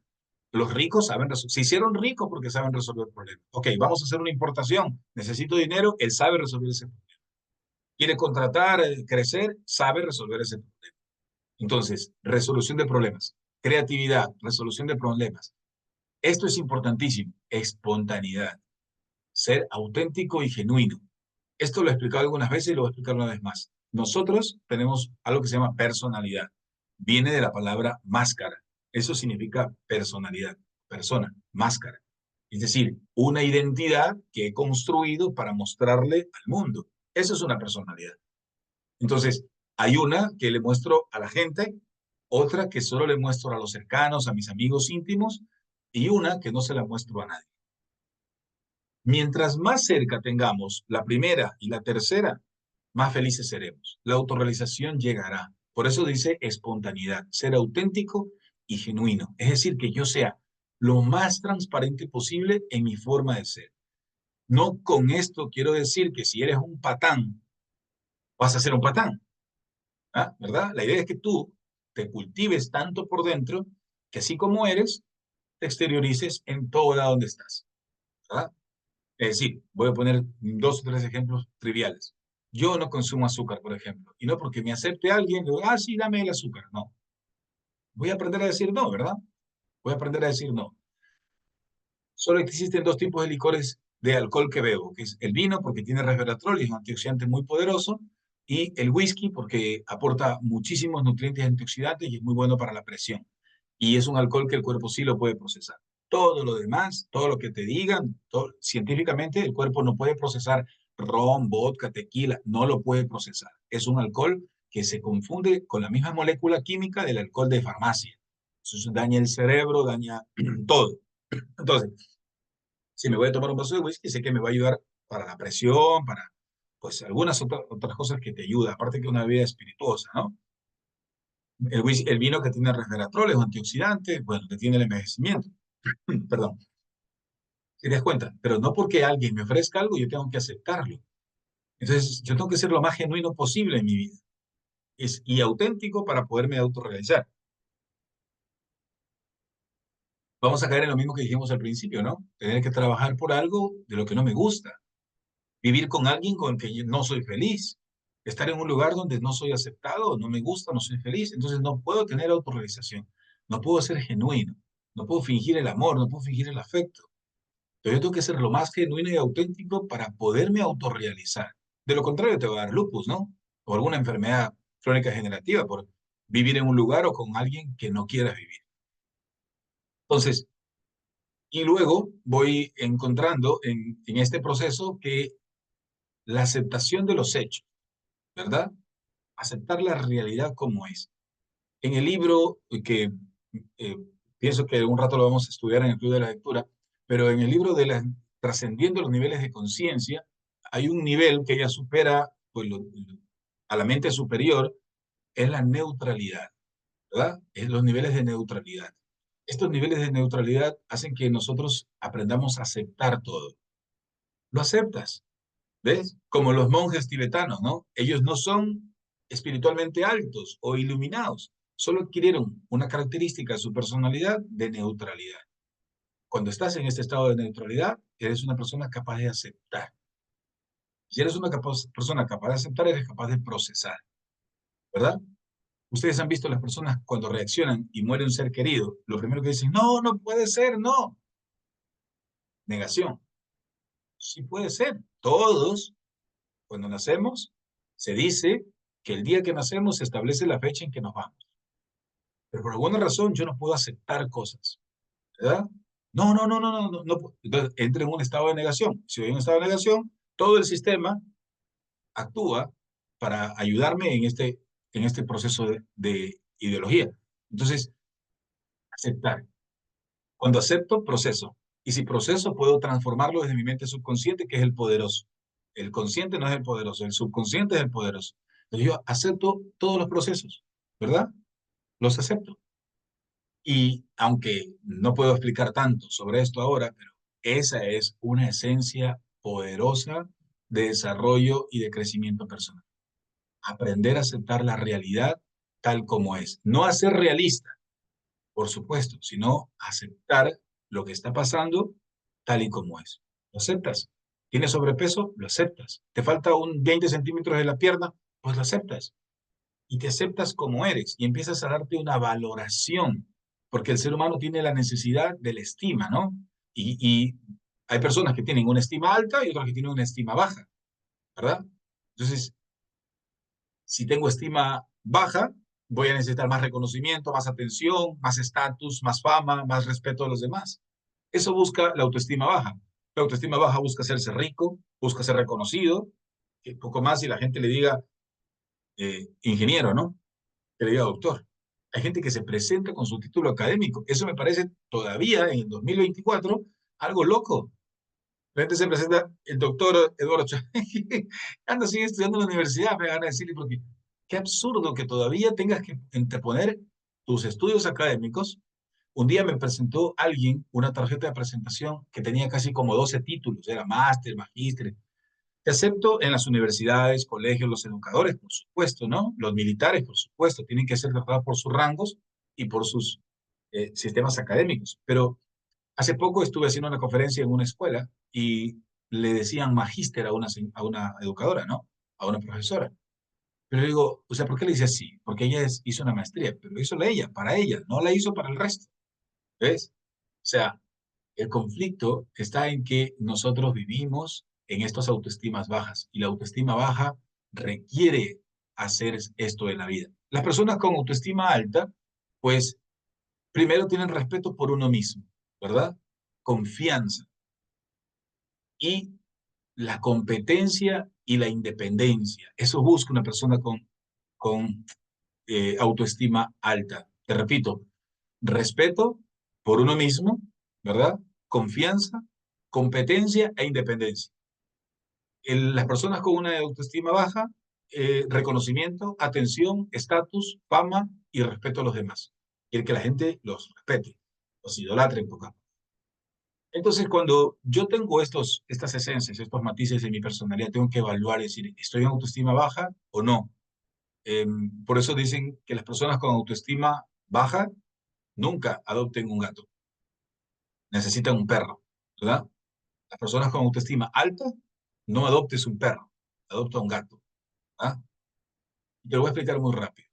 Los ricos saben resolver, se hicieron ricos porque saben resolver problemas. Ok, vamos a hacer una importación, necesito dinero, él sabe resolver ese problema. Quiere contratar, crecer, sabe resolver ese problema. Entonces, resolución de problemas, creatividad, resolución de problemas. Esto es importantísimo, espontaneidad, ser auténtico y genuino. Esto lo he explicado algunas veces y lo voy a explicar una vez más. Nosotros tenemos algo que se llama personalidad. Viene de la palabra máscara. Eso significa personalidad, persona, máscara. Es decir, una identidad que he construido para mostrarle al mundo. Eso es una personalidad. Entonces, hay una que le muestro a la gente, otra que solo le muestro a los cercanos, a mis amigos íntimos, y una que no se la muestro a nadie. Mientras más cerca tengamos la primera y la tercera, más felices seremos. La autorrealización llegará. Por eso dice espontaneidad, ser auténtico y genuino. Es decir, que yo sea lo más transparente posible en mi forma de ser. No con esto quiero decir que si eres un patán, vas a ser un patán. ¿Ah? ¿Verdad? La idea es que tú te cultives tanto por dentro que así como eres, te exteriorices en todo lado donde estás. ¿Verdad? Es decir, voy a poner 2 o 3 ejemplos triviales. Yo no consumo azúcar, por ejemplo, y no porque me acepte alguien, digo, ah, sí, dame el azúcar. No, voy a aprender a decir no, ¿verdad? Voy a aprender a decir no. Solo existen dos tipos de licores de alcohol que bebo, que es el vino porque tiene resveratrol y es un antioxidante muy poderoso, y el whisky porque aporta muchísimos nutrientes antioxidantes y es muy bueno para la presión. Y es un alcohol que el cuerpo sí lo puede procesar. Todo lo demás, todo lo que te digan, científicamente el cuerpo no puede procesar ron, vodka, tequila, no lo puede procesar. Es un alcohol que se confunde con la misma molécula química del alcohol de farmacia. Eso daña el cerebro, daña todo. Entonces, si me voy a tomar un vaso de whisky, sé que me va a ayudar para la presión, para pues algunas otras cosas que te ayudan, aparte que una bebida espirituosa, ¿no? El vino que tiene resveratrol es un antioxidante, bueno, detiene el envejecimiento, perdón, ¿te das cuenta? Pero no porque alguien me ofrezca algo, yo tengo que aceptarlo. Entonces, yo tengo que ser lo más genuino posible en mi vida y auténtico para poderme autorrealizar. Vamos a caer en lo mismo que dijimos al principio, ¿no? Tener que trabajar por algo de lo que no me gusta, vivir con alguien con el que yo no soy feliz, estar en un lugar donde no soy aceptado, no me gusta, no soy feliz, entonces no puedo tener autorrealización, no puedo ser genuino, no puedo fingir el amor, no puedo fingir el afecto. Pero yo tengo que ser lo más genuino y auténtico para poderme autorrealizar. De lo contrario, te va a dar lupus, ¿no? O alguna enfermedad crónica degenerativa por vivir en un lugar o con alguien que no quieras vivir. Entonces, y luego voy encontrando en este proceso que la aceptación de los hechos, ¿verdad? Aceptar la realidad como es. En el libro que eh, pienso que un rato lo vamos a estudiar en el Club de la Lectura, pero en el libro de Trascendiendo los niveles de conciencia, hay un nivel que ya supera pues, a la mente superior, es la neutralidad, ¿verdad? Es los niveles de neutralidad. Estos niveles de neutralidad hacen que nosotros aprendamos a aceptar todo. Lo aceptas, ¿ves? Como los monjes tibetanos, ¿no? Ellos no son espiritualmente altos o iluminados, solo adquirieron una característica de su personalidad de neutralidad. Cuando estás en este estado de neutralidad, eres una persona capaz de aceptar. Si eres una persona capaz de aceptar, eres capaz de procesar, ¿verdad? Ustedes han visto las personas cuando reaccionan y muere un ser querido, lo primero que dicen, no, no puede ser, no. Negación. Sí puede ser. Todos cuando nacemos, se dice que el día que nacemos se establece la fecha en que nos vamos. Pero por alguna razón yo no puedo aceptar cosas, ¿verdad? No, no, no, no, no, no, no. Entonces entra en un estado de negación. Si hay un estado de negación, todo el sistema actúa para ayudarme en este proceso de ideología. Entonces, aceptar. Cuando acepto, proceso. Y si proceso, puedo transformarlo desde mi mente subconsciente, que es el poderoso. El consciente no es el poderoso, el subconsciente es el poderoso. Entonces yo acepto todos los procesos, ¿verdad? Los acepto. Y aunque no puedo explicar tanto sobre esto ahora, pero esa es una esencia poderosa de desarrollo y de crecimiento personal. Aprender a aceptar la realidad tal como es. No a ser realista, por supuesto, sino aceptar lo que está pasando tal y como es. ¿Lo aceptas? ¿Tienes sobrepeso? Lo aceptas. ¿Te falta un 20 centímetros de la pierna? Pues lo aceptas. Y te aceptas como eres y empiezas a darte una valoración, porque el ser humano tiene la necesidad de la estima, ¿no? Y hay personas que tienen una estima alta y otras que tienen una estima baja, ¿verdad? Entonces, si tengo estima baja, voy a necesitar más reconocimiento, más atención, más estatus, más fama, más respeto de los demás. Eso busca la autoestima baja. La autoestima baja busca hacerse rico, busca ser reconocido, poco más y la gente le diga ingeniero, ¿no? Que le diga doctor. Hay gente que se presenta con su título académico. Eso me parece todavía en el 2024 algo loco. La gente se presenta, el doctor Eduardo Chávez, anda, sigue estudiando en la universidad, me van a decir, porque qué absurdo que todavía tengas que interponer tus estudios académicos. Un día me presentó alguien una tarjeta de presentación que tenía casi como 12 títulos, era máster, magíster, excepto en las universidades, colegios, los educadores, por supuesto, ¿no? Los militares, por supuesto, tienen que ser tratados por sus rangos y por sus sistemas académicos. Pero hace poco estuve haciendo una conferencia en una escuela y le decían magíster a una educadora, ¿no? a una profesora. Pero yo digo, o sea, ¿por qué le dice así? Porque ella hizo una maestría, pero hizo ella, para ella, no la hizo para el resto. ¿Ves? O sea, el conflicto está en que nosotros vivimos en estas autoestimas bajas y la autoestima baja requiere hacer esto en la vida. Las personas con autoestima alta, pues primero tienen respeto por uno mismo, ¿verdad? Confianza y la competencia y la independencia. Eso busca una persona con autoestima alta. Te repito, respeto por uno mismo, ¿verdad? Confianza, competencia e independencia. Las personas con una autoestima baja, reconocimiento, atención, estatus, fama y respeto a los demás. Quiere que la gente los respete, los idolatre en poco. Entonces, cuando yo tengo estas esencias, estos matices de mi personalidad, tengo que evaluar y decir, ¿estoy en autoestima baja o no? Por eso dicen que las personas con autoestima baja nunca adopten un gato, necesitan un perro, ¿verdad? Las personas con autoestima alta, no adoptes un perro, adopta un gato, ¿verdad? Y te lo voy a explicar muy rápido.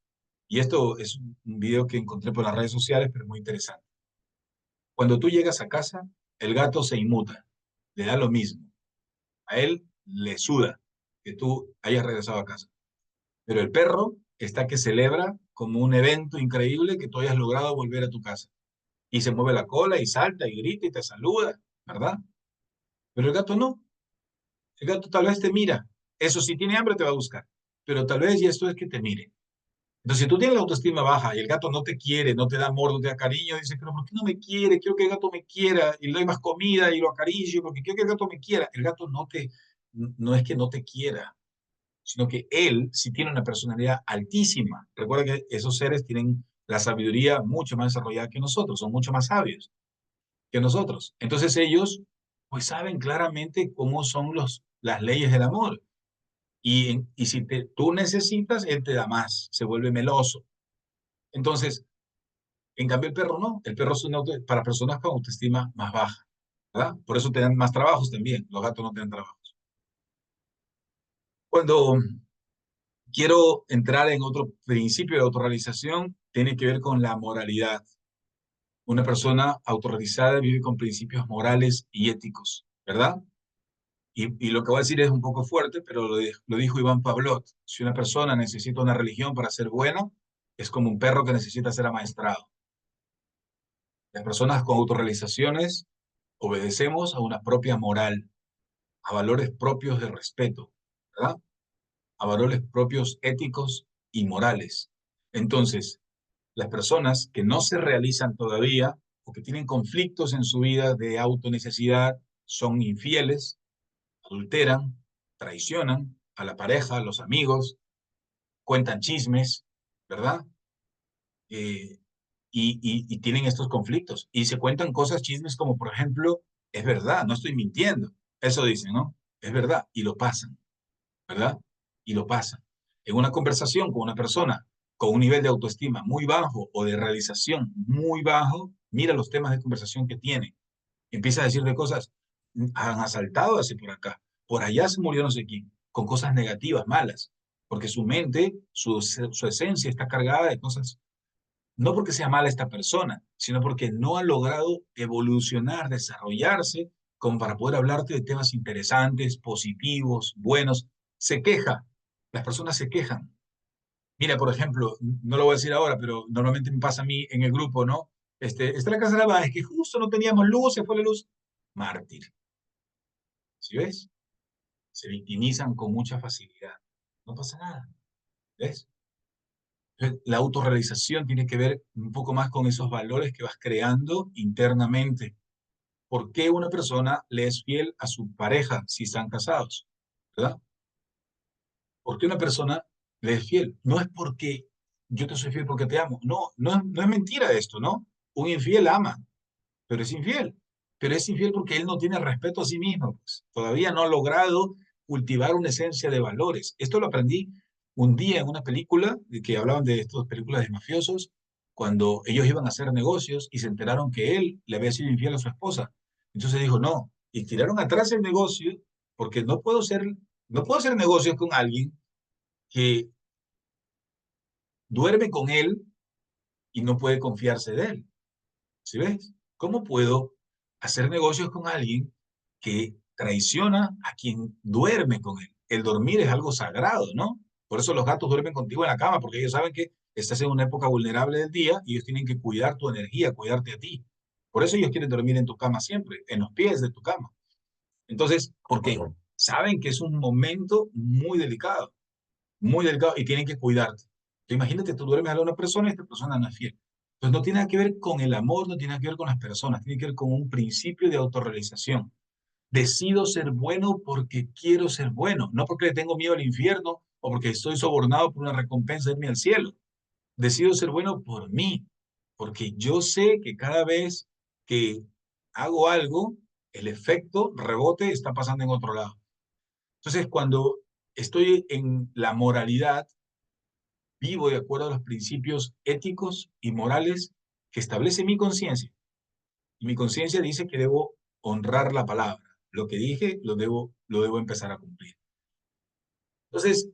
Y esto es un video que encontré por las redes sociales, pero es muy interesante. Cuando tú llegas a casa, el gato se inmuta, le da lo mismo. A él le suda que tú hayas regresado a casa. Pero el perro está que celebra como un evento increíble que tú hayas logrado volver a tu casa. Y se mueve la cola y salta y grita y te saluda, ¿verdad? Pero el gato no. El gato tal vez te mira. Eso, si tiene hambre te va a buscar. Pero tal vez y esto es que te mire. Entonces, si tú tienes la autoestima baja y el gato no te quiere, no te da amor, no te da cariño, dices, pero ¿por qué no me quiere? Quiero que el gato me quiera y le doy más comida y lo acaricio porque quiero que el gato me quiera. El gato no es que no te quiera, sino que él sí tiene una personalidad altísima. Recuerda que esos seres tienen la sabiduría mucho más desarrollada que nosotros, son mucho más sabios que nosotros. Entonces ellos pues saben claramente cómo son las leyes del amor. Y si tú necesitas, él te da más, se vuelve meloso. Entonces, en cambio el perro no, el perro es para personas con autoestima más baja, ¿verdad? Por eso te dan más trabajos también, los gatos no te dan trabajos. Cuando quiero entrar en otro principio de autorrealización, tiene que ver con la moralidad. Una persona autorrealizada vive con principios morales y éticos, ¿verdad? Y lo que voy a decir es un poco fuerte, pero lo dijo Iván Pavlov. Si una persona necesita una religión para ser buena, es como un perro que necesita ser amaestrado. Las personas con autorrealizaciones obedecemos a una propia moral, a valores propios de respeto, ¿verdad? A valores propios éticos y morales. Entonces, las personas que no se realizan todavía o que tienen conflictos en su vida de autonecesidad son infieles, adulteran, traicionan a la pareja, a los amigos, cuentan chismes, ¿verdad? Eh, y tienen estos conflictos. Y se cuentan cosas, chismes como, por ejemplo, es verdad, no estoy mintiendo. Eso dicen, ¿no? Es verdad. Y lo pasan, ¿verdad? Y lo pasan. En una conversación con una persona con un nivel de autoestima muy bajo o de realización muy bajo, mira los temas de conversación que tiene. Empieza a decirle cosas, han asaltado hace por acá, por allá se murió no sé quién, con cosas negativas, malas, porque su mente, su esencia está cargada de cosas, no porque sea mala esta persona, sino porque no ha logrado evolucionar, desarrollarse, como para poder hablarte de temas interesantes, positivos, buenos. Se queja, las personas se quejan. Mira, por ejemplo, no lo voy a decir ahora, pero normalmente me pasa a mí en el grupo, ¿no? Está la casa de la es que justo no teníamos luz, se fue la luz. Mártir. ¿Sí ves? Se victimizan con mucha facilidad. No pasa nada. ¿Ves? La autorrealización tiene que ver un poco más con esos valores que vas creando internamente. ¿Por qué una persona le es fiel a su pareja si están casados? ¿Verdad? ¿Por qué una persona le es fiel? No es porque yo te soy fiel porque te amo. No, no es mentira esto, ¿no? Un infiel ama, pero es infiel. Pero es infiel porque él no tiene respeto a sí mismo, pues. Todavía no ha logrado cultivar una esencia de valores. Esto lo aprendí un día en una película de que hablaban de estas películas de mafiosos, cuando ellos iban a hacer negocios y se enteraron que él le había sido infiel a su esposa. Entonces dijo, no, y tiraron atrás el negocio porque no puedo hacer negocios con alguien que duerme con él y no puede confiarse de él. ¿Sí ves? ¿Cómo puedo hacer negocios con alguien que traiciona a quien duerme con él? El dormir es algo sagrado, ¿no? Por eso los gatos duermen contigo en la cama, porque ellos saben que estás en una época vulnerable del día y ellos tienen que cuidar tu energía, cuidarte a ti. Por eso ellos quieren dormir en tu cama siempre, en los pies de tu cama. Entonces, porque saben que es un momento muy delicado y tienen que cuidarte. Entonces, imagínate, tú duermes a una persona y esta persona no es fiel. Entonces no tiene nada que ver con el amor, no tiene nada que ver con las personas, tiene que ver con un principio de autorrealización. Decido ser bueno porque quiero ser bueno, no porque le tengo miedo al infierno o porque estoy sobornado por una recompensa de irme al cielo. Decido ser bueno por mí, porque yo sé que cada vez que hago algo, el efecto rebote está pasando en otro lado. Entonces, cuando estoy en la moralidad, vivo de acuerdo a los principios éticos y morales que establece mi conciencia. Y mi conciencia dice que debo honrar la palabra. Lo que dije lo debo empezar a cumplir. Entonces,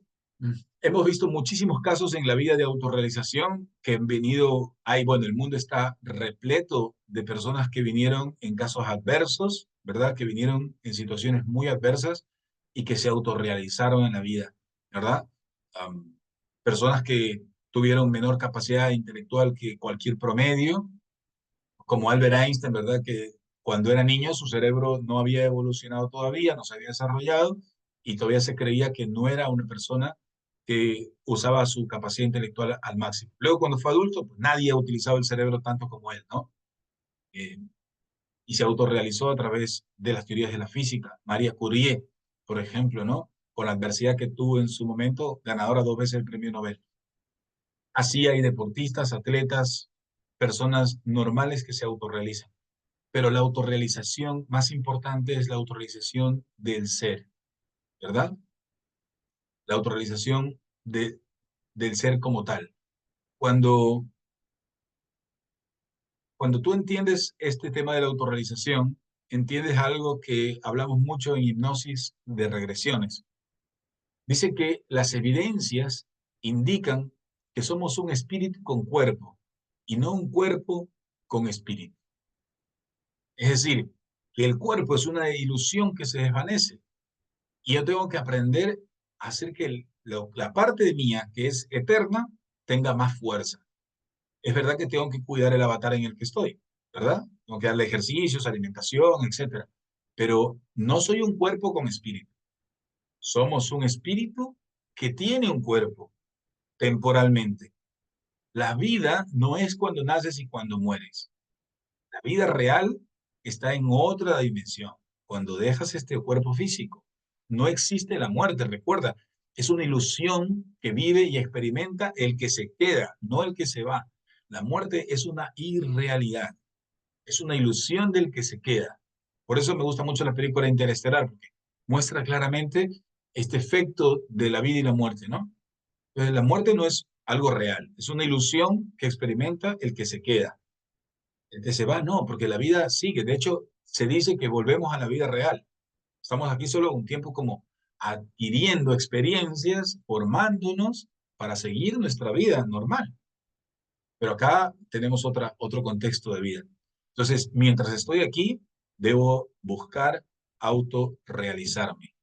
hemos visto muchísimos casos en la vida de autorrealización que han venido, bueno, el mundo está repleto de personas que vinieron en casos adversos, ¿verdad? Que vinieron en situaciones muy adversas y que se autorrealizaron en la vida, ¿verdad? Um, Personas que tuvieron menor capacidad intelectual que cualquier promedio, como Albert Einstein, ¿verdad? Que cuando era niño su cerebro no había evolucionado todavía, no se había desarrollado y todavía se creía que no era una persona que usaba su capacidad intelectual al máximo. Luego, cuando fue adulto, pues nadie ha utilizado el cerebro tanto como él, ¿no? Eh, y se autorrealizó a través de las teorías de la física. María Curie, por ejemplo, ¿no? Con la adversidad que tuvo en su momento, ganadora 2 veces del premio Nobel. Así hay deportistas, atletas, personas normales que se autorrealizan. Pero la autorrealización más importante es la autorrealización del ser, ¿verdad? La autorrealización del ser como tal. Cuando, cuando tú entiendes este tema de la autorrealización, entiendes algo que hablamos mucho en hipnosis de regresiones. Dice que las evidencias indican que somos un espíritu con cuerpo y no un cuerpo con espíritu. Es decir, que el cuerpo es una ilusión que se desvanece. Y yo tengo que aprender a hacer que la parte de mía, que es eterna, tenga más fuerza. Es verdad que tengo que cuidar el avatar en el que estoy, ¿verdad? Tengo que darle ejercicios, alimentación, etcétera. Pero no soy un cuerpo con espíritu. Somos un espíritu que tiene un cuerpo temporalmente. La vida no es cuando naces y cuando mueres. La vida real está en otra dimensión, cuando dejas este cuerpo físico. No existe la muerte, recuerda, es una ilusión que vive y experimenta el que se queda, no el que se va. La muerte es una irrealidad, es una ilusión del que se queda. Por eso me gusta mucho la película Interestelar, porque muestra claramente este efecto de la vida y la muerte, ¿no? Entonces, la muerte no es algo real, es una ilusión que experimenta el que se queda. El que se va, no, porque la vida sigue. De hecho, se dice que volvemos a la vida real. Estamos aquí solo un tiempo como adquiriendo experiencias, formándonos para seguir nuestra vida normal. Pero acá tenemos otro contexto de vida. Entonces, mientras estoy aquí, debo buscar autorrealizarme.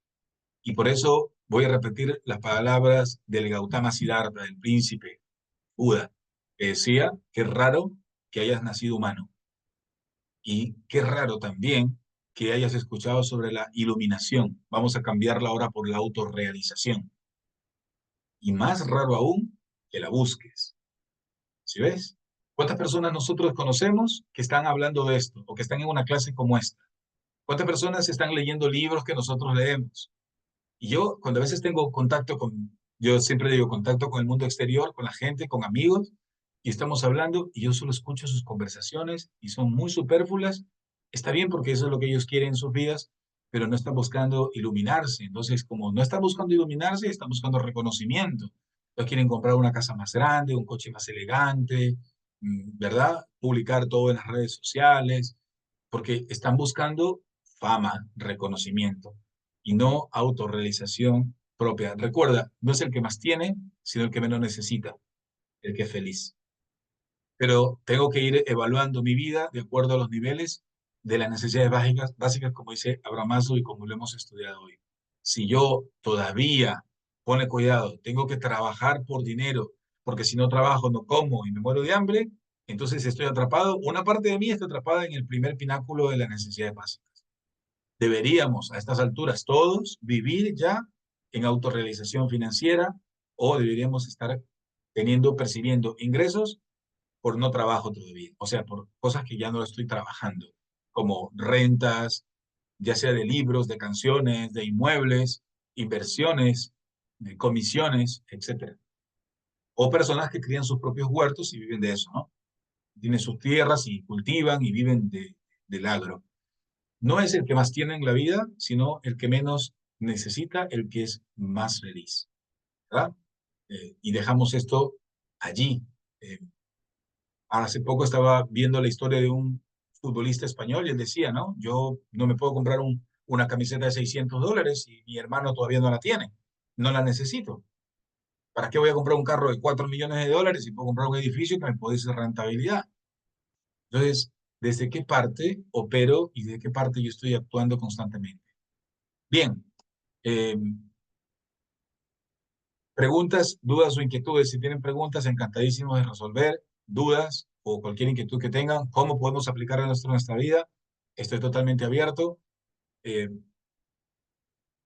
Y por eso voy a repetir las palabras del Gautama Siddhartha, del príncipe Buda, que decía, qué raro que hayas nacido humano. Y qué raro también que hayas escuchado sobre la iluminación. Vamos a cambiarla ahora por la autorrealización. Y más raro aún que la busques. ¿Sí ves? ¿Cuántas personas nosotros conocemos que están hablando de esto o que están en una clase como esta? ¿Cuántas personas están leyendo libros que nosotros leemos? Y yo, cuando a veces tengo yo siempre digo contacto con el mundo exterior, con la gente, con amigos, y estamos hablando, y yo solo escucho sus conversaciones y son muy superfluas, está bien porque eso es lo que ellos quieren en sus vidas, pero no están buscando iluminarse. Entonces, como no están buscando iluminarse, están buscando reconocimiento. Entonces quieren comprar una casa más grande, un coche más elegante, ¿verdad? Publicar todo en las redes sociales, porque están buscando fama, reconocimiento y no autorrealización propia. Recuerda, no es el que más tiene, sino el que menos necesita, el que es feliz. Pero tengo que ir evaluando mi vida de acuerdo a los niveles de las necesidades básicas, como dice Abraham Maslow y como lo hemos estudiado hoy. Si yo todavía, pone cuidado, tengo que trabajar por dinero, porque si no trabajo no como y me muero de hambre, entonces estoy atrapado, una parte de mí está atrapada en el primer pináculo de las necesidades básicas. Deberíamos a estas alturas todos vivir ya en autorrealización financiera o deberíamos estar percibiendo ingresos por no trabajo todavía, o sea, por cosas que ya no estoy trabajando, como rentas, ya sea de libros, de canciones, de inmuebles, inversiones, de comisiones, etcétera. O personas que crían sus propios huertos y viven de eso, ¿no? Tienen sus tierras y cultivan y viven del agro. No es el que más tiene en la vida, sino el que menos necesita, el que es más feliz, ¿verdad? Y dejamos esto allí. Eh, Hace poco estaba viendo la historia de un futbolista español y él decía, ¿no? Yo no me puedo comprar una camiseta de $600 y mi hermano todavía no la tiene. No la necesito. ¿Para qué voy a comprar un carro de $4 millones si puedo comprar un edificio que me puede ser rentabilidad? Entonces, ¿desde qué parte opero y de qué parte yo estoy actuando constantemente? Bien, eh, preguntas, dudas o inquietudes. Si tienen preguntas, encantadísimos de resolver dudas o cualquier inquietud que tengan. ¿Cómo podemos aplicar a nuestra vida? Estoy totalmente abierto.